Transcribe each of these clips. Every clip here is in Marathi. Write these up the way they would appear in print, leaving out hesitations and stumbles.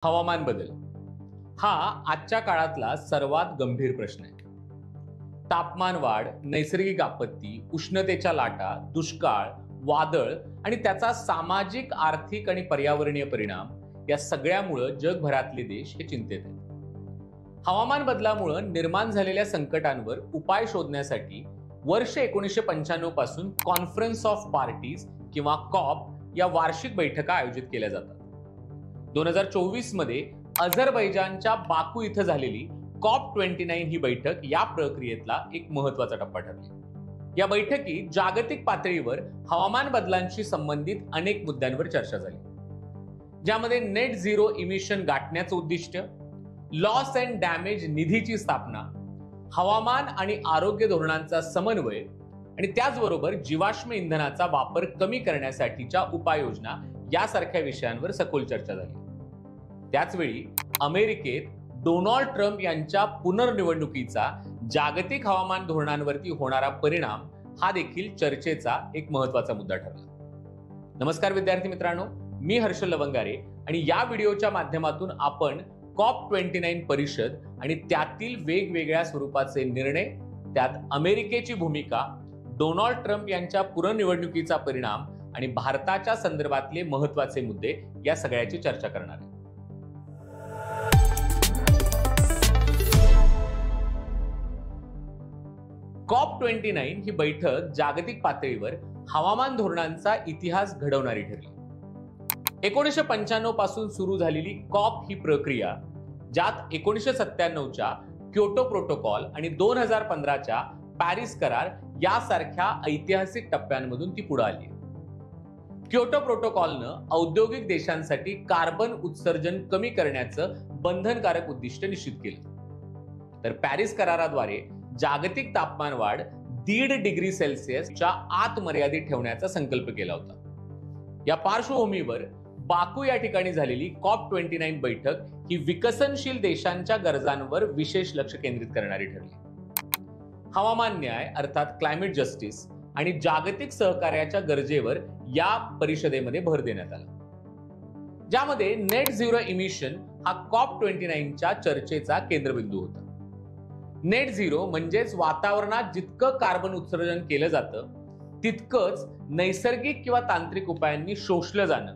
हवामान बदल हा आजच्या काळातला सर्वात गंभीर प्रश्न आहे. तापमान वाढ, नैसर्गिक आपत्ती, उष्णतेच्या लाटा, दुष्काळ, वादळ आणि त्याचा सामाजिक, आर्थिक आणि पर्यावरणीय परिणाम या सगळ्यामुळे जगभरातले देश हे चिंतेत आहेत. हवामान बदलामुळे निर्माण झालेल्या संकटांवर उपाय शोधण्यासाठी वर्ष 1995 पासून कॉन्फरन्स ऑफ पार्टीज किंवा कॉप या वार्षिक बैठका आयोजित केल्या जातात. 2024 मध्ये अझरबैजानच्या बाकू इथं झालेली COP29 ही बैठक या प्रक्रियेतला एक महत्वाचा टप्पा ठरली. या बैठकीत जागतिक पातळीवर हवामान बदलांशी संबंधित अनेक मुद्द्यांवर चर्चा झाली, ज्यामध्ये नेट झिरो इमिशन गाठण्याचं उद्दिष्ट, लॉस अँड डॅमेज निधीची स्थापना, हवामान आणि आरोग्य धोरणांचा समन्वय आणि त्याचबरोबर जीवाश्म इंधनाचा वापर कमी करण्यासाठीच्या उपाययोजना यासारख्या विषयांवर सखोल चर्चा झाली. त्याचवेळी अमेरिकेत डोनाल्ड ट्रम्प यांच्या पुनर्निवडणुकीचा जागतिक हवामान धोरणांवरती होणारा परिणाम हा देखील चर्चेचा एक महत्वाचा मुद्दा ठरला. नमस्कार विद्यार्थी मित्रांनो, मी हर्षल लवंगारे आणि या व्हिडिओच्या माध्यमातून आपण COP29 परिषद आणि त्यातील वेगवेगळ्या स्वरूपाचे निर्णय, त्यात अमेरिकेची भूमिका, डोनाल्ड ट्रम्प यांच्या पुनर्निवडणुकीचा परिणाम आणि भारताच्या संदर्भातले महत्वाचे मुद्दे या सगळ्याची चर्चा करणार आहे. COP29 ही बैठक जागतिक पातळीवर हवामान धोरणांचा इतिहास घडवणारी ठरली. 1995 पासून सुरू झालेली कॉप ही प्रक्रिया, ज्यात 1997च्या क्योटो प्रोटोकॉल आणि 2015च्या पॅरिस करार यासारख्या ऐतिहासिक टप्प्यांमधून ती पुढे आली. क्योटो प्रोटोकॉलनं औद्योगिक देशांसाठी कार्बन उत्सर्जन कमी करण्याचं बंधनकारक उद्दिष्ट निश्चित केलं, तर पॅरिस कराराद्वारे जागतिक तापमान वाढ 1.5 डिग्री सेल्सिअसच्या आत मर्यादित ठेवण्याचा संकल्प केला होता. या पार्श्वभूमीवर बाकू या ठिकाणी झालेली COP29 बैठक ही विकसनशील देशांच्या गरजांवर विशेष लक्ष केंद्रित करणारी ठरली. हवामान न्याय अर्थात क्लायमेट जस्टिस आणि जागतिक सहकार्याच्या गरजेवर या परिषदेमध्ये भर देण्यात आला, ज्यामध्ये नेट झिरो इमिशन हा COP29च्या चर्चेचा केंद्रबिंदू होता. नेट झिरो म्हणजेच वातावरणात जितकं कार्बन उत्सर्जन केलं जातं तितकंच नैसर्गिक किंवा तांत्रिक उपायांनी शोषलं जाणं,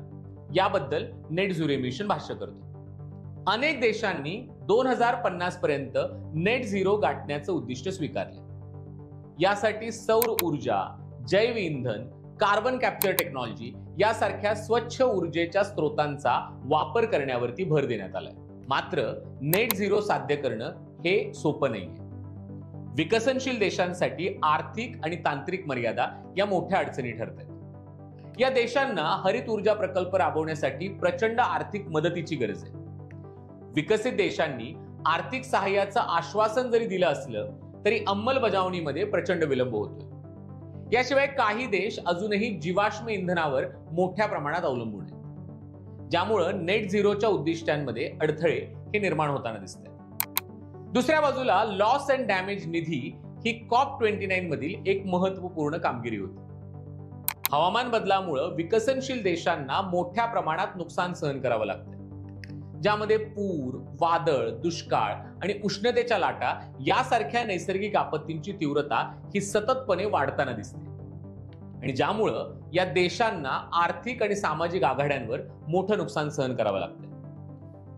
याबद्दल नेट झिरो इमिशन भाष्य करतो. अनेक देशांनी 2050 पर्यंत नेट झिरो गाठण्याचं उद्दिष्ट स्वीकारले. यासाठी सौर ऊर्जा, जैव इंधन, कार्बन कॅप्चर टेक्नॉलॉजी यासारख्या स्वच्छ ऊर्जेच्या स्रोतांचा वापर करण्यावरती भर देण्यात आलाय. मात्र नेट झिरो साध्य करणं हे सोपं नाहीये. विकसनशील देशांसाठी आर्थिक आणि तांत्रिक मर्यादा या मोठ्या अडचणी ठरतात. या देशांना हरित ऊर्जा प्रकल्प राबवण्यासाठी प्रचंड आर्थिक मदतीची गरज आहे. विकसित देशांनी आर्थिक सहाय्याचं आश्वासन जरी दिलं असलं तरी अंमलबजावणीमध्ये प्रचंड विलंब होतोय. याशिवाय काही देश अजूनही जीवाश्म इंधनावर मोठ्या प्रमाणात अवलंबून आहेत, ज्यामुळे नेट झिरोच्या उद्दिष्टांमध्ये अडथळे हे निर्माण होताना दिसतात. दुसऱ्या बाजूला loss and damage Nidhi he COP29 मधील एक महत्वपूर्ण कामगिरी होती. हवामान बदलामुळे विकसनशील देशांना मोठ्या प्रमाणात नुकसान सहन करावं लागतं, ज्यामध्ये पूर, वादळ, दुष्काळ आणि उष्णतेच्या लाटा यासारख्या नैसर्गिक आपत्तींची तीव्रता ही सततपणे वाढताना दिसते आणि ज्यामुळं या देशांना आर्थिक आणि सामाजिक आघाड्यांवर मोठं नुकसान सहन करावं लागतं.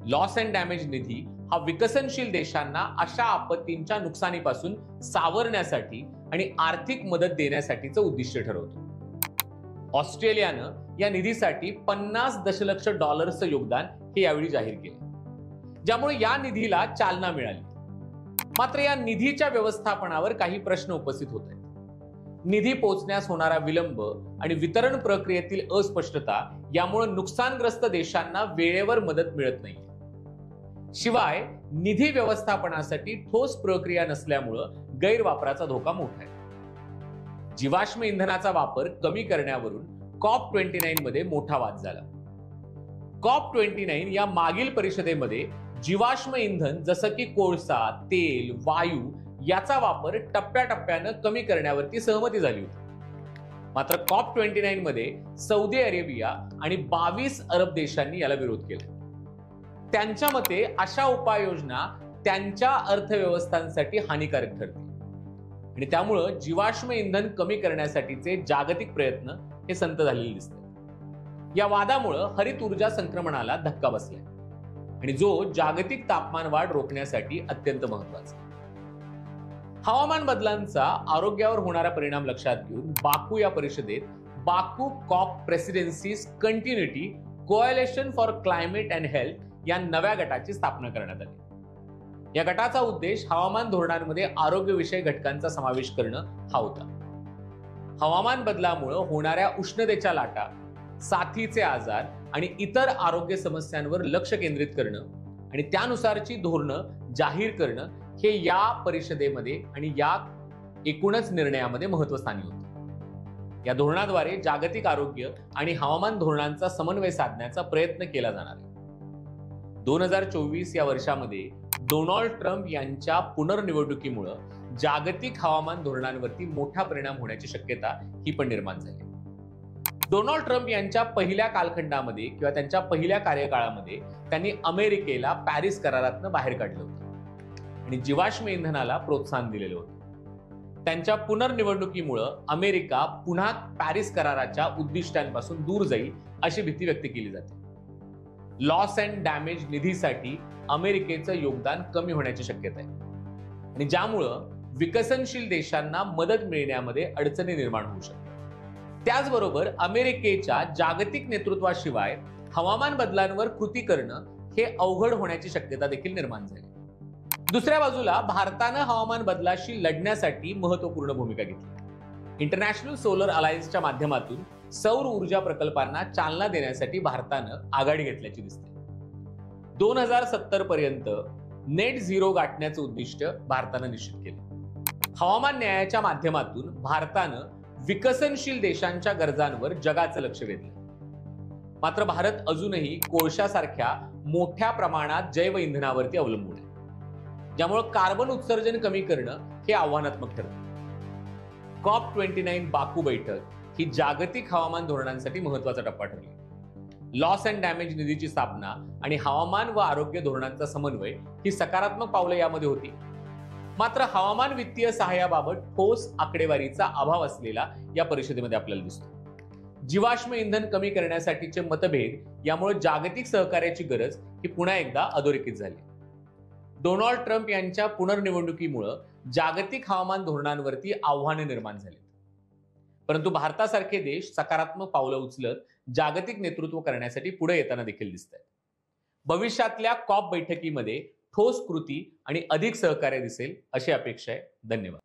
लॉस अँड डॅमेज निधी हा विकसनशील देशांना अशा आपत्तींच्या नुकसानीपासून सावरण्यासाठी आणि आर्थिक मदत देण्यासाठीचं उद्दिष्ट ठरवतो. ऑस्ट्रेलियानं या निधीसाठी $50 दशलक्ष योगदान हे यावेळी जाहीर केले, ज्यामुळे या निधीला चालना मिळाली. मात्र या निधीच्या व्यवस्थापनावर काही प्रश्न उपस्थित होत आहेत. निधी पोहोचण्यास होणारा विलंब आणि वितरण प्रक्रियेतील अस्पष्टता यामुळे नुकसानग्रस्त देशांना वेळेवर मदत मिळत नाही. शिवाय निधी व्यवस्थापनासाठी ठोस प्रक्रिया नसल्यामुळे गैरवापराचा धोका मोठा आहे. जीवाश्म इंधनाचा वापर कमी करण्यावरून COP29 मध्ये मोठा वाद झाला. COP29 या मागील परिषदेमध्ये जीवाश्म इंधन जसं की कोळसा, तेल, वायू याचा वापर टप्प्याटप्प्यानं कमी करण्यावरती सहमती झाली होती. मात्र COP29 मध्ये सौदी अरेबिया आणि 22 अरब देशांनी याला विरोध केला. त्यांच्या मते अशा उपाययोजना त्यांच्या अर्थव्यवस्थांसाठी हानिकारक ठरतील आणि त्यामुळं जीवाश्म इंधन कमी करण्यासाठीचे जागतिक प्रयत्न हे संत झालेले दिसतात। या वादामुळं हरित ऊर्जा संक्रमणाला धक्का बसलाय आणि जो जागतिक तापमान वाढ रोखण्यासाठी अत्यंत महत्वाचा आहे। हवामान बदलांचा आरोग्यावर होणारा परिणाम लक्षात घेऊन बाकू या परिषदेत Baku COP presidencies continuity coalition for climate and health या नव्या गटाची स्थापना करण्यात आली। या गटाचा उद्देश हवामान धोरणांमध्ये आरोग्यविषयक घटकांचा समावेश करणं हा होता। हवामान बदलामुळे होणाऱ्या उष्णतेच्या लाटा, साथीचे आजार आणि इतर आरोग्य समस्यांवर लक्ष केंद्रित करणं आणि त्यानुसारची धोरणं जाहीर करणं हे या परिषदेमध्ये आणि या एकूणच निर्णयामध्ये महत्त्वस्थानी होतं। या धोरणाद्वारे जागतिक आरोग्य आणि हवामान धोरणांचा समन्वय साधण्याचा प्रयत्न केला जाणार आहे। 2024 या वर्षामध्ये डोनाल्ड ट्रम्प यांच्या पुनर्निवडणुकीमुळे जागतिक हवामान धोरणांवरती मोठा परिणाम होण्याची शक्यता ही पण निर्माण झाली। डोनाल्ड ट्रम्प यांच्या पहिल्या कालखंडामध्ये किंवा त्यांच्या पहिल्या कार्यकाळामध्ये त्यांनी अमेरिकेला पॅरिस करारातनं बाहेर काढलं होतं आणि जीवाश्म इंधनाला प्रोत्साहन दिलेलं होतं। त्यांच्या पुनर्निवडणुकीमुळे अमेरिका पुन्हा पॅरिस कराराच्या उद्दिष्टांपासून दूर जाईल अशी भीती व्यक्त केली जाते। लॉस अँड डॅमेज निधीसाठी अमेरिकेचं योगदान कमी होण्याची शक्यता आहे आणि ज्यामुळं विकसनशील देशांना मदत मिळण्यामध्ये अडचणी निर्माण होऊ शकतात। त्याचबरोबर अमेरिकेच्या जागतिक नेतृत्वाशिवाय हवामान बदलांवर कृती करणं हे अवघड होण्याची शक्यता देखील निर्माण झाली। दुसऱ्या बाजूला भारतानं हवामान बदलाशी लढण्यासाठी महत्त्वपूर्ण भूमिका घेतली। इंटरनॅशनल सोलर अलायन्सच्या माध्यमातून सौर ऊर्जा प्रकल्पांना चालना देण्यासाठी भारतानं आघाडी घेतल्याची दिसते। 2070 पर्यंत नेट झिरो गाठण्याचं उद्दिष्ट भारतानं निश्चित केलं। हवामान न्यायाच्या माध्यमातून भारतानं विकसनशील देशांच्या गरजांवर जगाचं लक्ष वेधलं। मात्र भारत अजूनही कोळशासारख्या मोठ्या प्रमाणात जैव इंधनावरती अवलंबून आहे, ज्यामुळे कार्बन उत्सर्जन कमी करणं हे आव्हानात्मक ठरतं। COP29 बाकू बैठक ही जागतिक हवामान धोरणांसाठी महत्वाचा टप्पा ठरली। लॉस अँड डॅमेज निधीची स्थापना आणि हवामान व आरोग्य धोरणांचा समन्वय ही सकारात्मक पावले यामध्ये होती। मात्र हवामान वित्तीय सहाय्याबाबत ठोस आकडेवारीचा अभाव असलेला या परिषदेमध्ये आपल्याला दिसतो। जीवाश्म इंधन कमी करण्यासाठीचे मतभेद यामुळे जागतिक सहकार्याची गरज ही पुन्हा एकदा अधोरेखित झाली। डोनाल्ड ट्रम्प यांच्या पुनर्निवडणुकीमुळे जागतिक हवामान धोरणांवरती आव्हाने निर्माण झाली, परंतु भारतासारखे देश सकारात्मक पावलं उचलत जागतिक नेतृत्व करण्यासाठी पुढे येताना देखील दिसत आहेत। भविष्यातल्या कॉप बैठकीमध्ये ठोस कृती आणि अधिक सहकार्य दिसेल अशी अपेक्षा आहे। धन्यवाद।